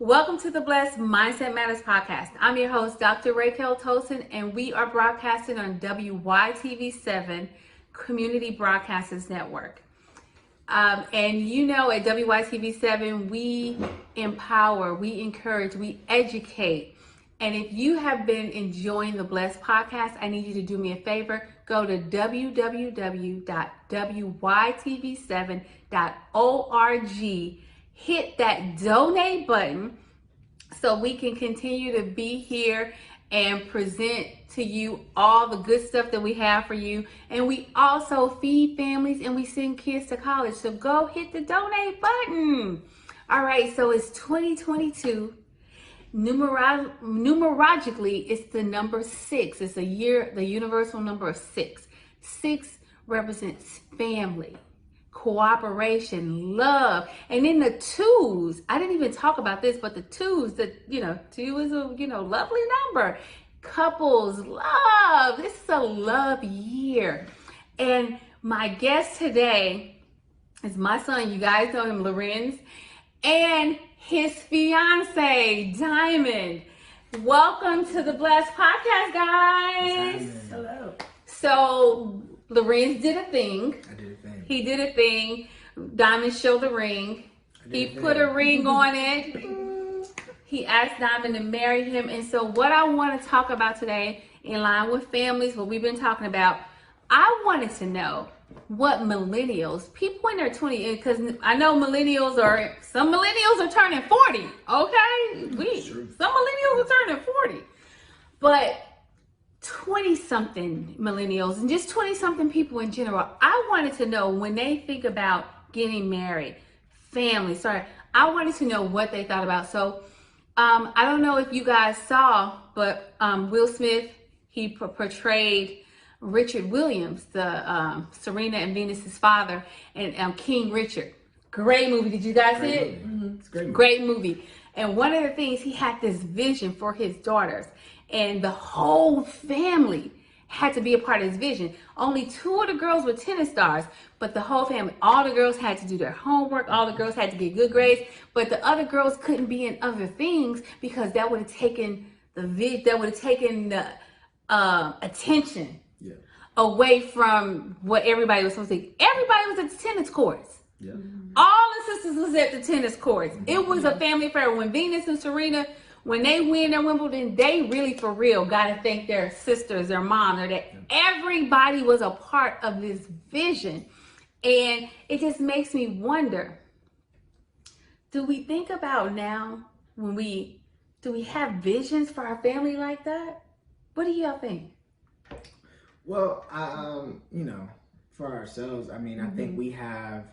Welcome to the Blessed Mindset Matters podcast. I'm your host, Dr. Larenz Tolson, and we are broadcasting on WYTV7 Community Broadcasters Network. And you know, at WYTV7, we empower, we encourage, we educate. And if you have been enjoying the Blessed podcast, I need you to do me a favor. Go to www.wytv7.org. Hit that donate button so we can continue to be here and present to you all the good stuff that we have for you. And we also feed families and we send kids to college. So go hit the donate button. All right, so it's 2022. Numerologically, it's the number 6. It's the universal number of 6. 6 represents family, cooperation, love. And then the 2s, I didn't even talk about this, but the 2s, 2 is a, lovely number. Couples, love. This is a love year. And my guest today is my son. You guys know him, Larenz, and his fiance, Diamond. Welcome to the Blessed Podcast, guys. Hello. So Larenz did a thing. I did a thing. He did a thing. Diamond showed the ring. He put a ring on it. He asked Diamond to marry him. And so what I want to talk about today, in line with families, what we've been talking about, I wanted to know what millennials, people in their 20s, because I know some millennials are turning 40, okay? Some millennials are turning 40. But 20-something millennials and just 20-something people in general, I wanted to know when they think about getting married, family, I wanted to know what they thought about. So I don't know if you guys saw, but Will Smith, he portrayed Richard Williams, the Serena and Venus's father, and King Richard. Great movie. Did you guys see it? Mm-hmm. It's a great movie. Great movie. And one of the things, he had this vision for his daughters, and the whole family had to be a part of his vision. Only 2 of the girls were tennis stars, but the whole family, all the girls had to do their homework, all the girls had to get good grades, but the other girls couldn't be in other things because that would have taken the attention away from what everybody was supposed to do. Everybody was at the tennis courts. Yeah. All the sisters was at the tennis courts. It was a family affair. When Venus and Serena, when they win their Wimbledon, they really for real got to thank their sisters, their mom, or that everybody was a part of this vision. And it just makes me wonder, do we think about now do we have visions for our family like that? What do y'all think? Well, for ourselves, I think we have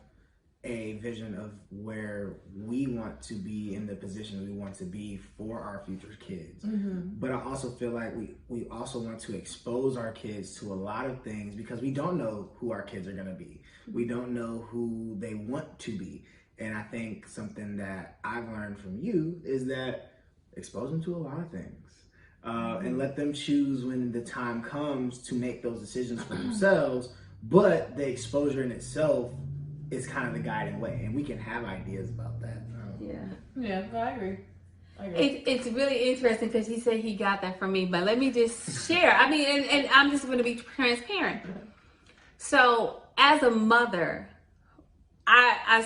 a vision of where we want to be in the position we want to be for our future kids. Mm-hmm. But I also feel like we also want to expose our kids to a lot of things because we don't know who our kids are going to be. We don't know who they want to be. And I think something that I've learned from you is that expose them to a lot of things. And let them choose when the time comes to make those decisions for themselves. But the exposure in itself is kind of the guiding way, and we can have ideas about that. Yeah, I agree. It's really interesting because he said he got that from me, but let me just share. And I'm just going to be transparent. So as a mother, I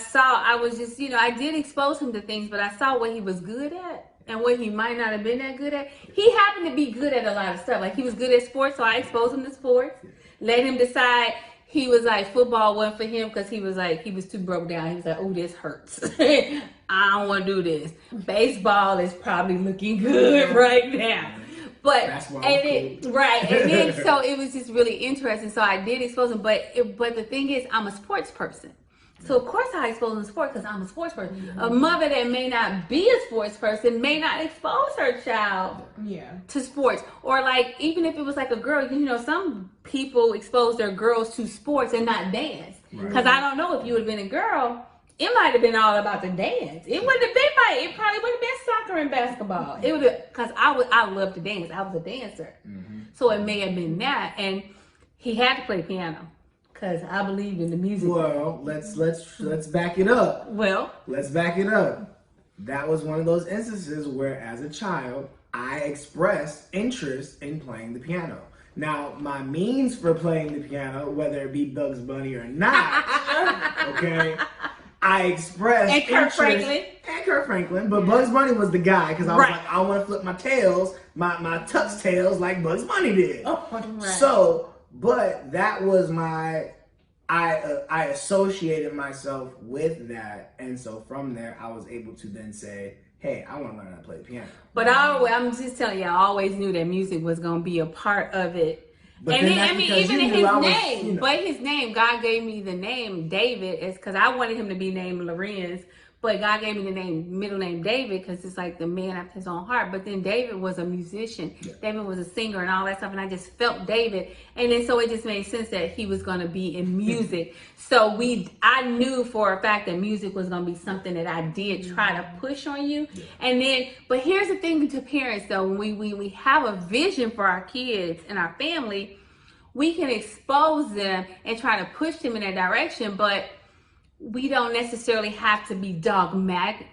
did expose him to things, but I saw what he was good at and what he might not have been that good at. He happened to be good at a lot of stuff. Like, he was good at sports, so I exposed him to sports. Let him decide. He was like, football wasn't for him because he was too broke down. He was like, oh, this hurts. I don't want to do this. Baseball is probably looking good right now. And then so it was just really interesting. So I did expose him, but the thing is, I'm a sports person. So of course I expose them to sport because I'm a sports person. Mm-hmm. A mother that may not be a sports person may not expose her child to sports. Or like, even if it was like a girl, some people expose their girls to sports and not dance. Because I don't know, if you would have been a girl, it might have been all about the dance. It wouldn't have been it probably would have been soccer and basketball. It would have, because I love to dance. I was a dancer. Mm-hmm. So it may have been that. And he had to play piano. Because I believe in the music. Well, let's back it up. Well, let's back it up. that was one of those instances where, as a child, I expressed interest in playing the piano. Now, my means for playing the piano, whether it be Bugs Bunny or not, okay, I expressed and Kirk Franklin. And Kirk Franklin, but Bugs Bunny was the guy because I was like, I want to flip my tails, my tux tails like Bugs Bunny did. So, but that was my, I associated myself with that, and so from there, I was able to then say, hey, I want to learn how to play the piano. But I'm just telling you, I always knew that music was going to be a part of it. But and then then, I mean, even in his name, you know. but his name, God gave me the name David, is because I wanted him to be named Larenz, but God gave me the middle name David because it's like the man after his own heart. But then David was a musician, David was a singer and all that stuff, and I just felt David, and then so it just made sense that he was going to be in music. So I knew for a fact that music was going to be something that I did try to push on you. And then, but here's the thing to parents though, when we have a vision for our kids and our family, we can expose them and try to push them in that direction, but we don't necessarily have to be dogmatic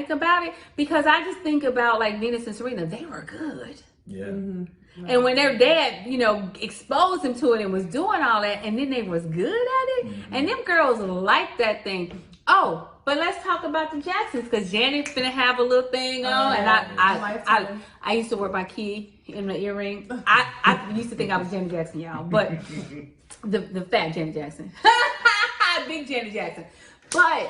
about it, because I just think about like Venus and Serena, they were good. Yeah. And when their dad, exposed them to it and was doing all that, and then they was good at it, and them girls liked that thing. Oh, but let's talk about the Jacksons, because Janet's gonna have a little thing on, and I used to wear my key in my earring. I used to think I was Janet Jackson, y'all, but the fat Janet Jackson, big Janet Jackson. But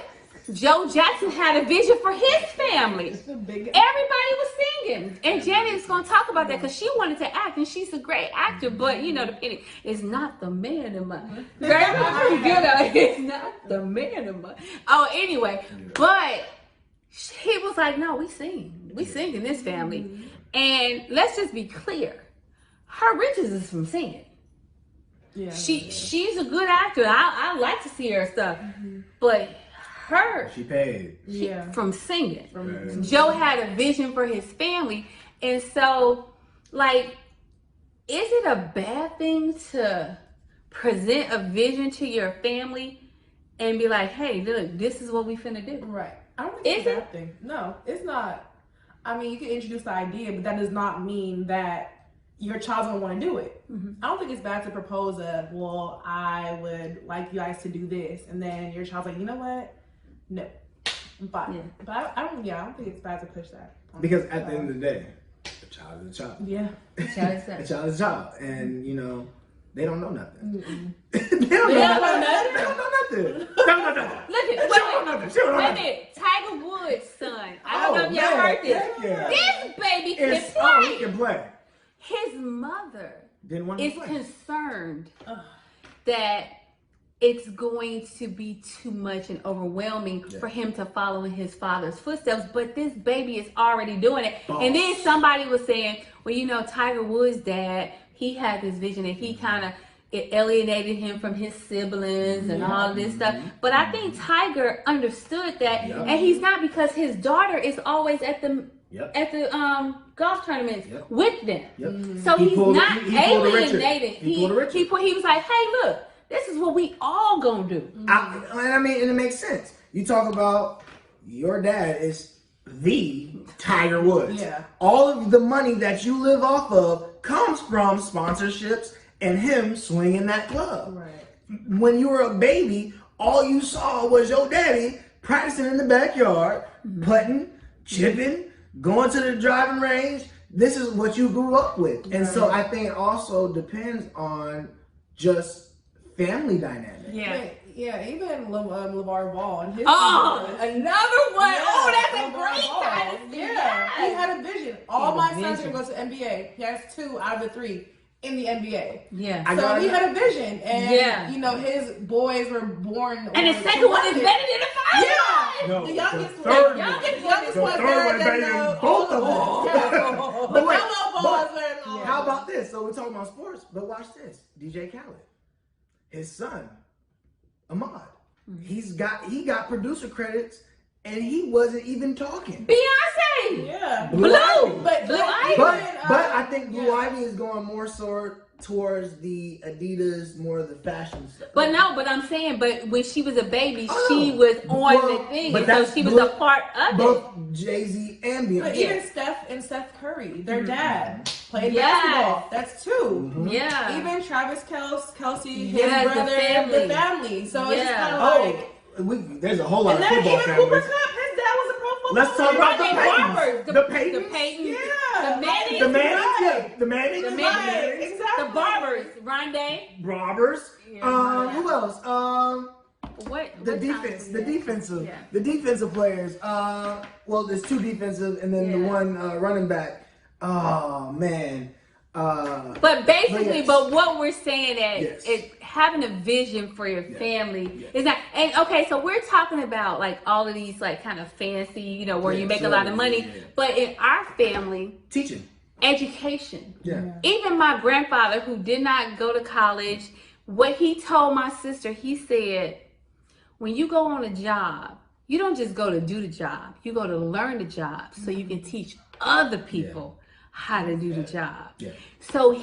Joe Jackson had a vision for his family. Everybody was singing, and Janet's gonna talk about that because she wanted to act, and she's a great actor. But the penny is not the man in my. It's not the man in my. Oh, anyway, but he was like, no, we sing in this family, and let's just be clear, her riches is from singing. Yeah, she's a good actor. I like to see her stuff, but she paid from singing. Joe had a vision for his family, and so like, is it a bad thing to present a vision to your family and be like, hey, look, this is what we finna do? Right. I don't think it's a bad thing. No, it's not. I mean, you can introduce the idea, but that does not mean that your child's gonna want to do it. I don't think it's bad to propose well, I would like you guys to do this, and then your child's like, you know what? No. But I don't think it's bad to push that. Because at the end of the day, a child is a child. Yeah. A child is a child. And they don't know nothing. They don't know nothing. Wait a minute. Tiger Woods' son. I don't know if y'all heard this. This baby can play. He can play. His mother is concerned that it's going to be too much and overwhelming for him to follow in his father's footsteps. But this baby is already doing it. Boss. And then somebody was saying, well, Tiger Woods' dad, he had this vision and he kind of alienated him from his siblings and all this stuff. But I think Tiger understood that, and he's not, because his daughter is always at the golf tournaments with them. So he's not alienated. He was like, hey, look, this is what we all gonna do. I mean, and it makes sense. You talk about your dad is the Tiger Woods. Yeah. All of the money that you live off of comes from sponsorships and him swinging that club. Right. When you were a baby, all you saw was your daddy practicing in the backyard, putting, chipping, going to the driving range. This is what you grew up with. And so I think it also depends on just family dynamic. Yeah, even LeVar Ball and his another one. Yeah, that's a great dynasty. Yeah, he had a vision. All my sons are going to the NBA. He has 2 out of the 3 in the NBA. Yeah. So he had a vision, and his boys were born. And the second one is better than the first. Yeah. No, the youngest one better than both of them. But how about this? So we're talking about sports, but watch this. DJ Khaled. His son, Ahmad, he got producer credits, and he wasn't even talking. Beyonce, yeah, Blue, but I think think Blue Ivy is going more so towards the Adidas, more of the fashion stuff. But I'm saying, but when she was a baby, she was on the thing, but and so she was a part of it. Both Jay-Z and Beyonce. But even Steph and Steph Curry, their dad played basketball. That's two. Yeah. Even Travis Kelce, his Yes, brother, the family. So it's just kind of like. There's a whole lot And of then football even Cooper families. Cup, his dad was a pro football Let's talk about player. the Paytons. The Paytons. Yeah. The Mannings. The Mannings, Right. yeah. The Mannings. The The Mannings. Mannings. Exactly. The Barbers. Rondé. Robbers. Who else? The defensive players. Well, there's two defensive and then the one running back. Oh man. But basically, yes. what we're saying Yes. is having a vision for your family is not. And okay, so we're talking about like all of these like kind of fancy, where you make a lot of money. Yeah. But in our family, Teaching. education. Yeah. Even my grandfather, who did not go to college, what he told my sister, he said, when you go on a job, you don't just go to do the job. You go to learn the job so you can teach other people how to do the job. Yeah. So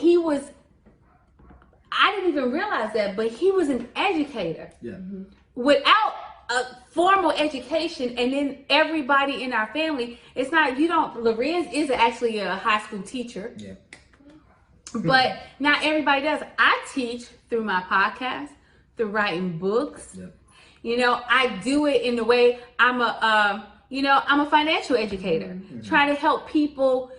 I didn't even realize that, but he was an educator. Yeah. Without a formal education, and then everybody in our family, Larenz is actually a high school teacher. Yeah. But not everybody does. I teach through my podcast, through writing books. Yeah. I do it in the way I'm a financial educator, trying to help people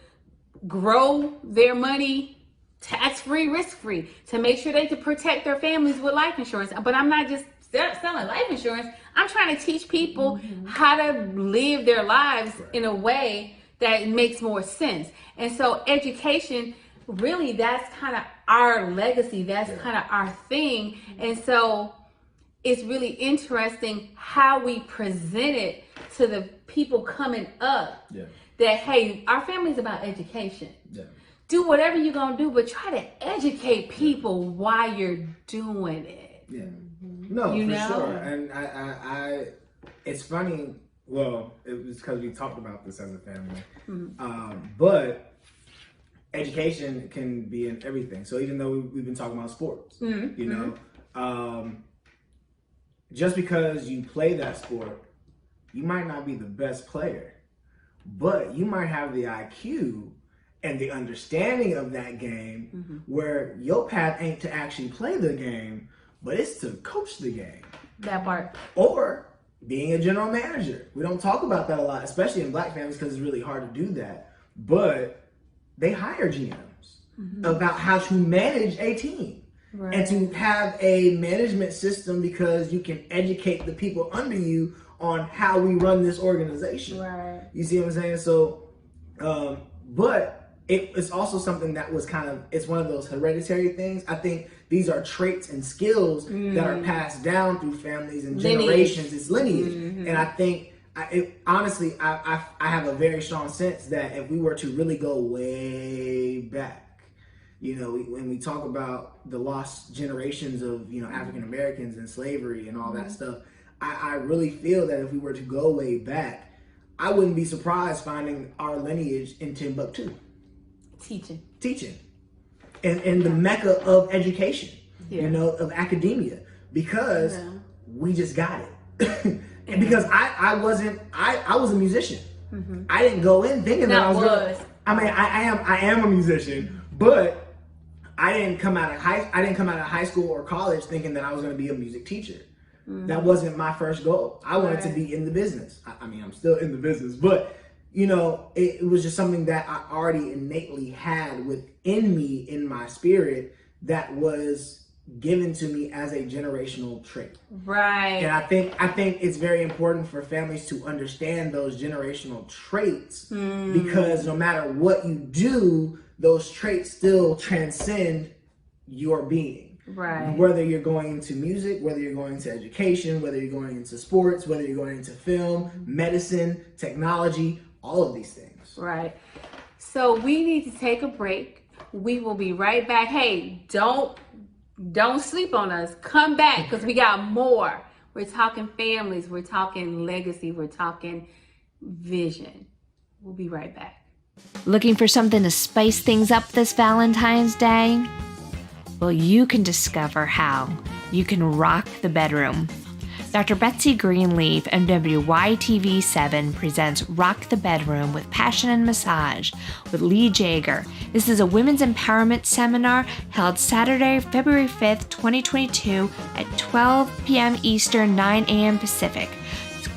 grow their money tax-free, risk-free, to make sure they can protect their families with life insurance. But I'm not just selling life insurance. I'm trying to teach people how to live their lives in a way that makes more sense. And so education, really, that's kind of our legacy. That's kind of our thing. And so it's really interesting how we present it to the people coming up. Yeah. That, hey, our family's about education. Yeah. Do whatever you're going to do, but try to educate people while you're doing it. Yeah. No, for sure. And I it's funny. Well, it was because we talked about this as a family. But education can be in everything. So even though we've been talking about sports, just because you play that sport, you might not be the best player, but you might have the IQ and the understanding of that game where your path ain't to actually play the game, but it's to coach the game. That part. Or being a general manager. We don't talk about that a lot, especially in Black families, because it's really hard to do that. But they hire GMs about how to manage a team. Right. And to have a management system, because you can educate the people under you on how we run this organization. Right. You see what I'm saying? So, but it's also something that was it's one of those hereditary things. I think these are traits and skills that are passed down through families and generations. It's lineage. And I think, honestly, I have a very strong sense that if we were to really go way back, when we talk about the lost generations of, African Americans and slavery and all that stuff, I really feel that if we were to go way back, I wouldn't be surprised finding our lineage in Timbuktu. Teaching. And the mecca of education, of academia, because we just got it. And because I was a musician. I didn't go in thinking that I was. I am a musician, but I didn't come out of high school or college thinking that I was going to be a music teacher. That wasn't my first goal. I wanted to be in the business. I'm still in the business, but it was just something that I already innately had within me, in my spirit, that was given to me as a generational trait. Right. And I think it's very important for families to understand those generational traits, because no matter what you do, those traits still transcend your being. Right. Whether you're going into music, whether you're going into education, whether you're going into sports, whether you're going into film, medicine, technology, all of these things. Right. So we need to take a break. We will be right back. Hey, don't sleep on us. Come back, because we got more. We're talking families. We're talking legacy. We're talking vision. We'll be right back. Looking for something to spice things up this Valentine's Day? Well, you can discover how you can rock the bedroom. Dr. Betsy Greenleaf and WYTV7 presents Rock the Bedroom with Passion and Massage with Lee Jager. This is a women's empowerment seminar held Saturday, February 5th, 2022 at 12 p.m. Eastern, 9 a.m. Pacific.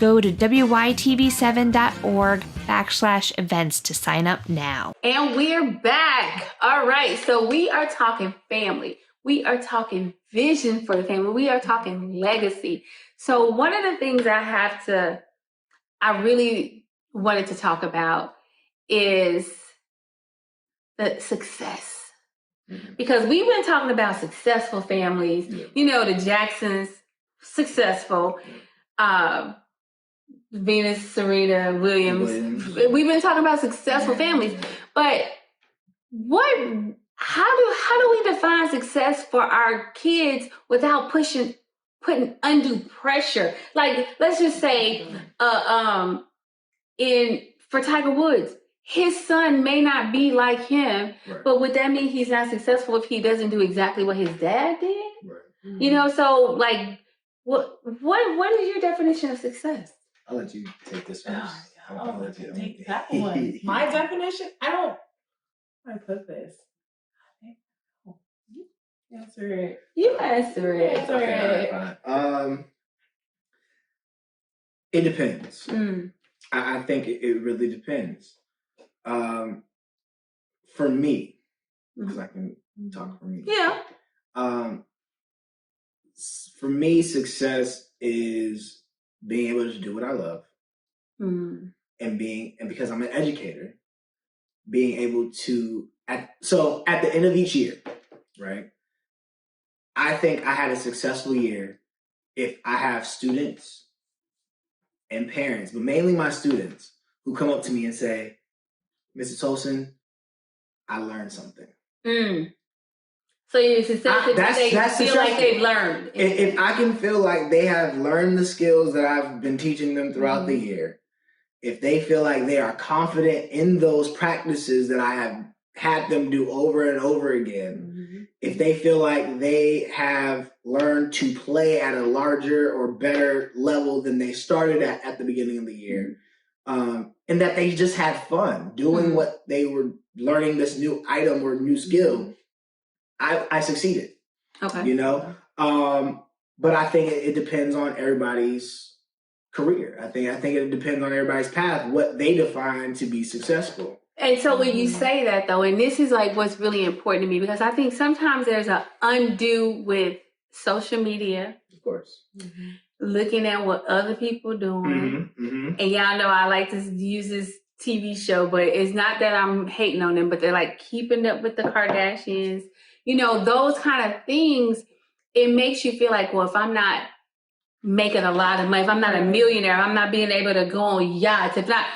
Go to wytv7.org/events to sign up now. And we're back. All right. So we are talking family. We are talking vision for the family. We are talking legacy. So one of the things I really wanted to talk about is the success. Because we've been talking about successful families. Yeah. You know, the Jacksons, successful. Venus, Serena, Williams. We've been talking about successful families. But how do we define success for our kids without putting undue pressure? Like, let's just say, for Tiger Woods, his son may not be like him, right. But would that mean he's not successful if he doesn't do exactly what his dad did? Right. Mm-hmm. You know, so like, what is your definition of success? I'll let you take this first. I'll let you take that one. My definition? I put this. Answer it. You answer it. Okay, fine. It depends. I think it really depends. For me, because I can talk for me. Yeah. For me, success is being able to do what I love, and because I'm an educator, being able to at the end of each year, right? I think I had a successful year if I have students and parents, but mainly my students, who come up to me and say, Mr. Tolson, I learned something. So you're successful if they feel like they've learned. If I can feel like they have learned the skills that I've been teaching them throughout the year, if they feel like they are confident in those practices that I have had them do over and over again, if they feel like they have learned to play at a larger or better level than they started at the beginning of the year, and that they just had fun doing what they were learning, this new item or new skill, I succeeded. Okay. You know? But I think it depends on everybody's career. I think it depends on everybody's path, what they define to be successful. And so when you say that, though, and this is like what's really important to me, because I think sometimes there's an undue with social media. Of course. Looking at what other people are doing. And y'all know I like to use this TV show, but it's not that I'm hating on them, but they're like keeping up with the Kardashians. You know, those kind of things, it makes you feel like, well, if I'm not making a lot of money, if I'm not a millionaire, I'm not being able to go on yachts. If not,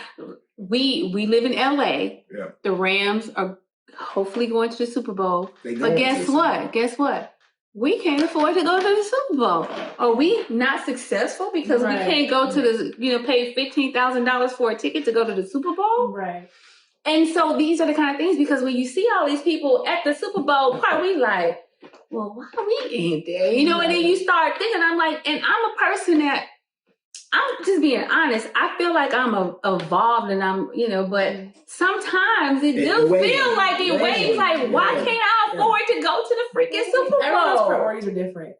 we live in LA. Yeah. The Rams are hopefully going to the Super Bowl. But guess what? We can't afford to go to the Super Bowl. Are we not successful because we can't go to the, pay $15,000 for a ticket to go to the Super Bowl? Right. And so these are the kind of things, because when you see all these people at the Super Bowl, we like, well, why we ain't there? And then you start thinking, I'm like, and I'm a person that, I'm just being honest, I feel like I'm evolved and I'm, but sometimes it does feel like it weighs like, why can't I afford to go to the freaking Super Bowl? Everyone's priorities are different.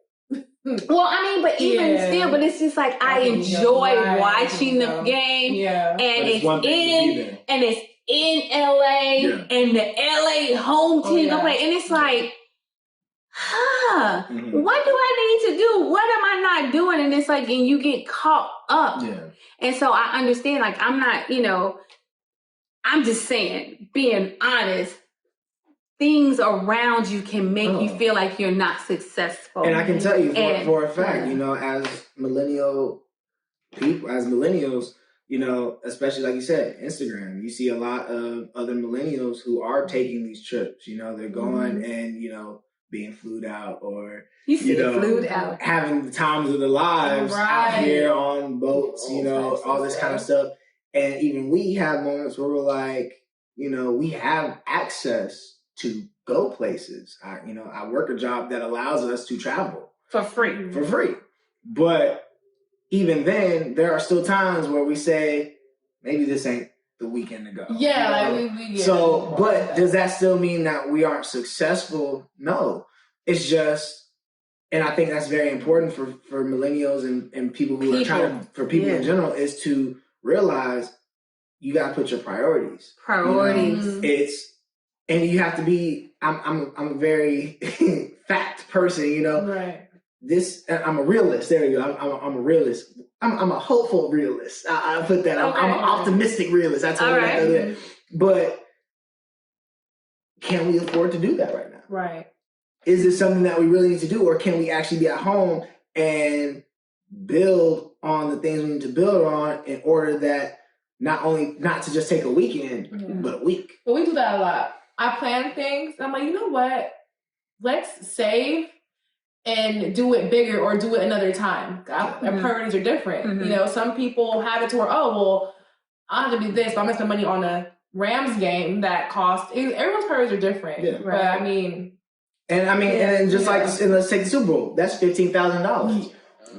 Well, I mean, but even still, but it's just like I enjoy watching the game, and it's in LA, and the LA home team go play, and it's like, what do I need to do? What am I not doing? And it's like, and you get caught up. Yeah. And so I understand, like, I'm not, I'm just saying, being honest, things around you can make you feel like you're not successful. And I can tell you for a fact, as millennials, especially like you said, Instagram, you see a lot of other millennials who are taking these trips. They're going and, being flued out, or flued out, having the times of their lives out here on boats, all this kind of stuff. And even we have moments where we're like, we have access to go places. I work a job that allows us to travel for free. But even then, there are still times where we say, maybe this ain't the weekend to go. Yeah. So, but does that still mean that we aren't successful? No. It's just, and I think that's very important for millennials and people who are trying to, for people in general, is to realize you got to put your priorities. And you have to be, I'm a very fact person, Right. I'm a realist. There you go. I'm a realist. I'm a hopeful realist. I put that. I'm an optimistic realist. I told you that the other day. But can we afford to do that right now? Right. Is it something that we really need to do, or can we actually be at home and build on the things we need to build on in order that not to just take a weekend, but a week? But we do that a lot. I plan things. I'm like, you know what? Let's save and do it bigger or do it another time. Our priorities are different. Some people have it to where, I have to do this, but I'm going to spend money on a Rams game that costs. Everyone's priorities are different. Yeah. But I mean. And just like, let's take the Super Bowl. That's $15,000.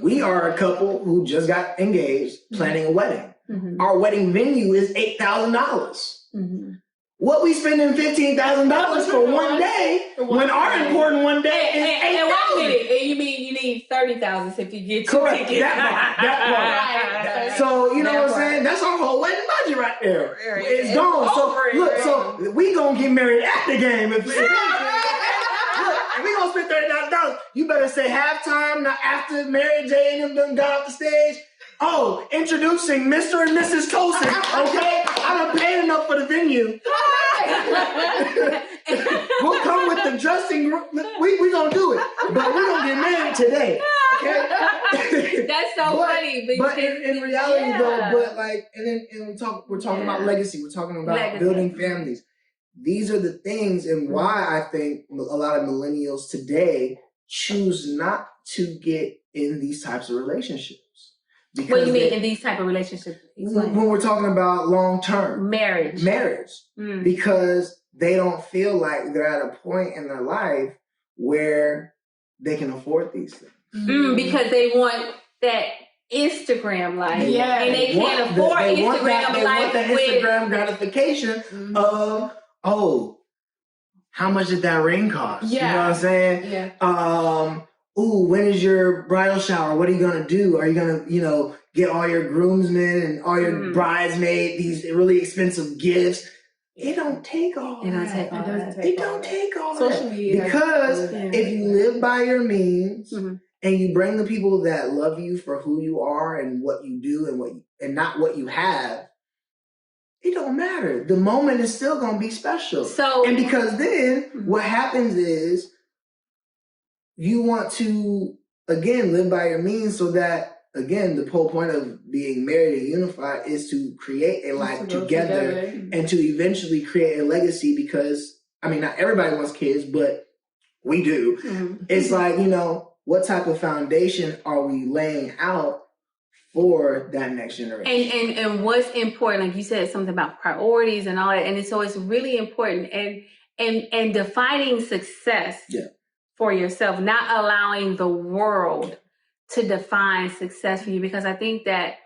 We are a couple who just got engaged, planning a wedding. Our wedding venue is $8,000. What we spending $15,000 for one day when our important one day is $8,000. And you mean you need $30,000 if you get two tickets. That part. So you know what I'm saying? That's our whole wedding budget right there. It's gone. So we gonna get married at the game. If we gonna spend $30,000, you better say halftime, not after Mary J and them done got off the stage. Oh, introducing Mr. and Mrs. Tolson, okay? I done paid enough for the venue. We'll come with the dressing room. We gonna do it, but we're gonna get married today, okay? That's so funny. But in reality, though, we're talking about legacy. We're talking about building families. These are the things, and why I think a lot of millennials today choose not to get in these types of relationships. Because what do you mean in these type of relationships? When we're talking about long-term marriage, because they don't feel like they're at a point in their life where they can afford these things. Because they want that Instagram life, and they can't afford Instagram life. They want the Instagram gratification of, how much did that ring cost? Yeah. You know what I'm saying? Yeah. When is your bridal shower? What are you going to do? Are you going to, get all your groomsmen and all your bridesmaids, these really expensive gifts? It don't take all that. It don't take all that. Social media. Because if you live by your means and you bring the people that love you for who you are and what you do and not what you have, it don't matter. The moment is still going to be special. And because then what happens is, you want to, again, live by your means so that, again, the whole point of being married and unified is to create a life together and to eventually create a legacy because, not everybody wants kids, but we do. It's like, what type of foundation are we laying out for that next generation? And what's important, like you said, something about priorities and all that. And so it's really important and defining success. Yeah. For yourself, not allowing the world to define success for you, because I think that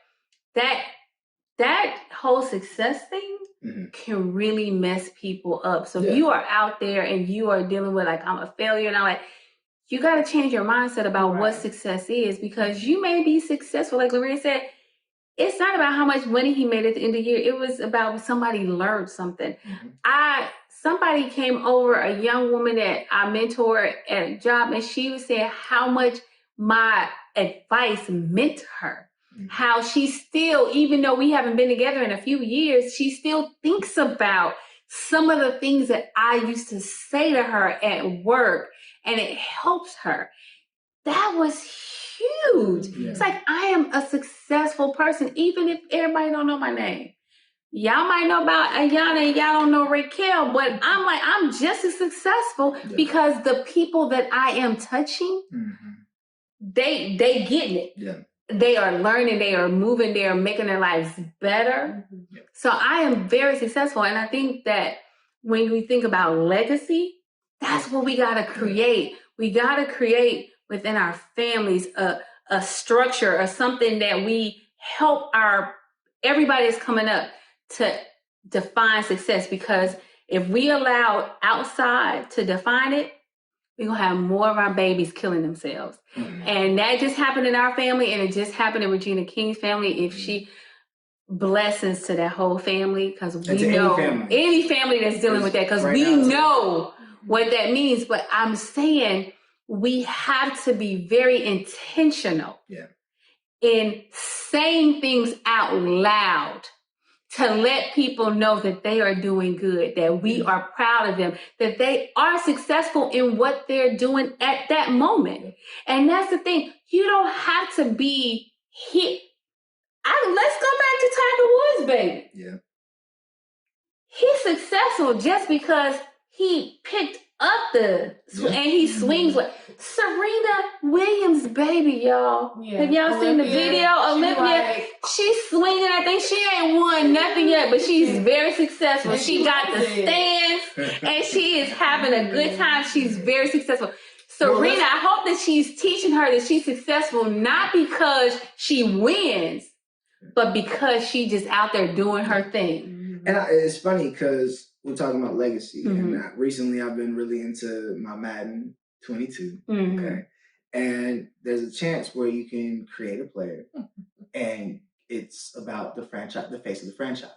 whole success thing can really mess people up. So if you are out there and you are dealing with like, I'm a failure and all that, you got to change your mindset about what success is, because you may be successful. Like Larenz said, it's not about how much money he made at the end of the year. It was about somebody learned something. Somebody came over, a young woman that I mentor at a job, and she was saying how much my advice meant to her. How she still, even though we haven't been together in a few years, she still thinks about some of the things that I used to say to her at work, and it helps her. That was huge. Yeah. It's like, I am a successful person, even if everybody don't know my name. Y'all might know about Ayana and y'all don't know Raquel, but I'm just as successful because the people that I am touching, they getting it. Yeah. they are learning, they are moving, they are making their lives better. So I am very successful. And I think that when we think about legacy, that's what we got to create. We got to create within our families a structure or something that we help everybody that's coming up to define success. Because if we allow outside to define it, we're going to have more of our babies killing themselves. And that just happened in our family, and it just happened in Regina King's family. If she blessings to that whole family, because we know any family that's dealing with that, because we know what that means. But I'm saying we have to be very intentional in saying things out loud to let people know that they are doing good, that we are proud of them, that they are successful in what they're doing at that moment. And that's the thing. You don't have to be hit. Let's go back to Tiger Woods, baby. Yeah. He's successful just because he picked up and he swings with Serena Williams, baby, y'all. Yeah. Have y'all seen the video? Olympia, she's swinging. I think she ain't won nothing yet, but she's very successful. She got the stands, and she is having a good time. She's very successful. Serena, I hope that she's teaching her that she's successful not because she wins, but because she just out there doing her thing. And it's funny because we're talking about legacy, and recently I've been really into my Madden 22. Okay, and there's a chance where you can create a player, and it's about the franchise, the face of the franchise.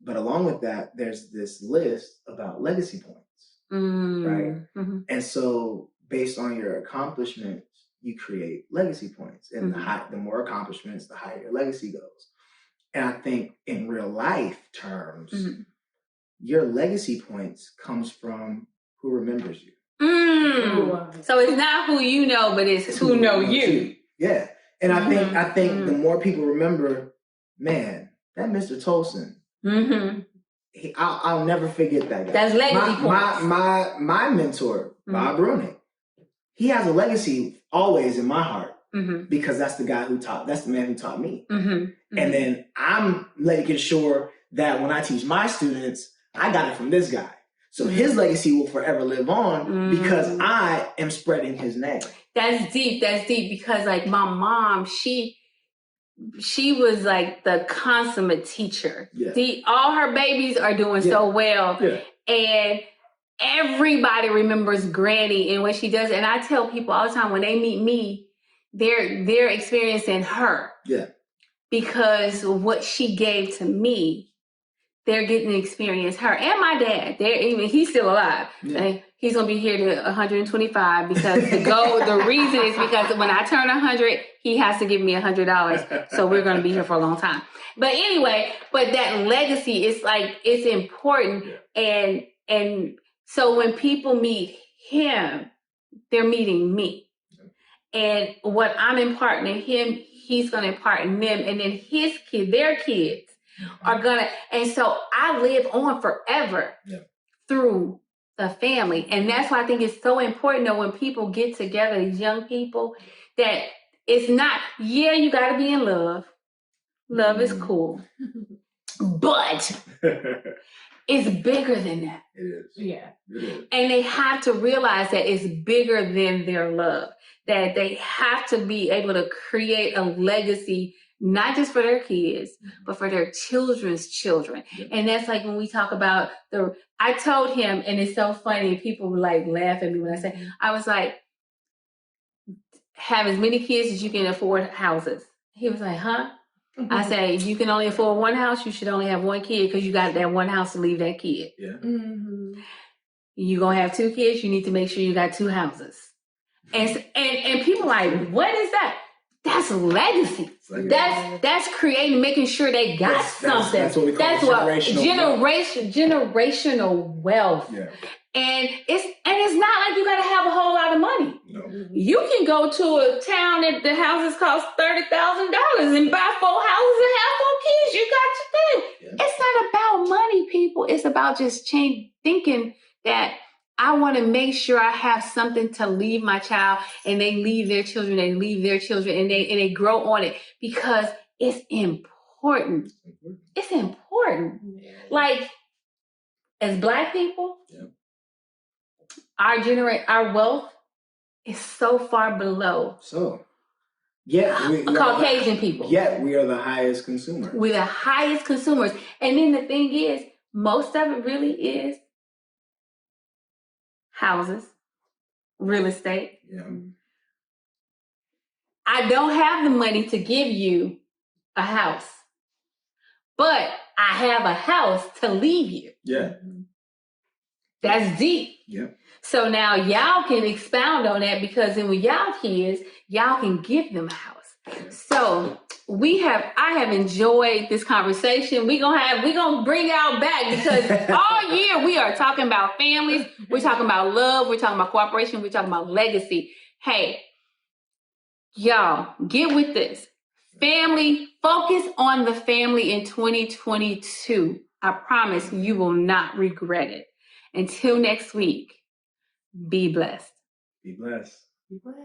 But along with that, there's this list about legacy points, right? And so, based on your accomplishments, you create legacy points, and the more accomplishments, the higher your legacy goes. And I think in real life terms, your legacy points comes from who remembers you. So it's not who you know, but it's who know you. Yeah. And I think the more people remember, man, that Mr. Tolson, I'll never forget that guy. That's legacy points. My mentor, Bob Bruning, he has a legacy always in my heart. Because that's the man who taught me. And then I'm making sure that when I teach my students, I got it from this guy. So his legacy will forever live on because I am spreading his name. That's deep. Because like my mom, she was like the consummate teacher. All her babies are doing so well. And everybody remembers Granny and what she does. And I tell people all the time when they meet me, they're experiencing her. Because what she gave to me, they're getting to experience her. And my dad, he's still alive. He's gonna be here to 125 because the reason is because when I turn 100, he has to give me $100. So we're gonna be here for a long time. But anyway, that legacy is it's important. And so when people meet him, they're meeting me. And what I'm imparting in him, he's going to impart in them. And then their kids are going to. And so I live on forever through the family. And that's why I think it's so important that when people get together, these young people, that it's not, you got to be in love. Love is cool. But it's bigger than that. It is. Yeah. It is. And they have to realize that it's bigger than their love. That they have to be able to create a legacy, not just for their kids, but for their children's children. And that's like when we talk about I told him, and it's so funny, people would laugh at me when I say, I was like, have as many kids as you can afford houses. He was like, huh? I say, if you can only afford one house, you should only have one kid because you got that one house to leave that kid. You're going to have 2 kids, you need to make sure you got 2 houses. And people like, what is that? That's legacy. That's creating, making sure they got something. That's what we call generational wealth. And it's not like you gotta have a whole lot of money. You can go to a town that the houses cost $30,000 and buy 4 houses and have 4 kids. You got your thing. It's not about money, people. It's about just thinking that I want to make sure I have something to leave my child, and they leave their children, and they grow on it, because it's important. It's important. Like, as Black people, our wealth is so far below. So, we Caucasian people. Yet we are the highest consumers. We're the highest consumers. And then the thing is, most of it really is houses, real estate. Yeah. I don't have the money to give you a house, but I have a house to leave you. Yeah. That's deep. Yeah. So now y'all can expound on that, because then when y'all kids, y'all can give them a house. So I have enjoyed this conversation. We're gonna bring y'all back, because all year we are talking about families, we're talking about love, we're talking about cooperation, we're talking about legacy. Hey, y'all, get with this. Family, focus on the family in 2022. I promise you will not regret it. Until next week, be blessed. Be blessed. Be blessed.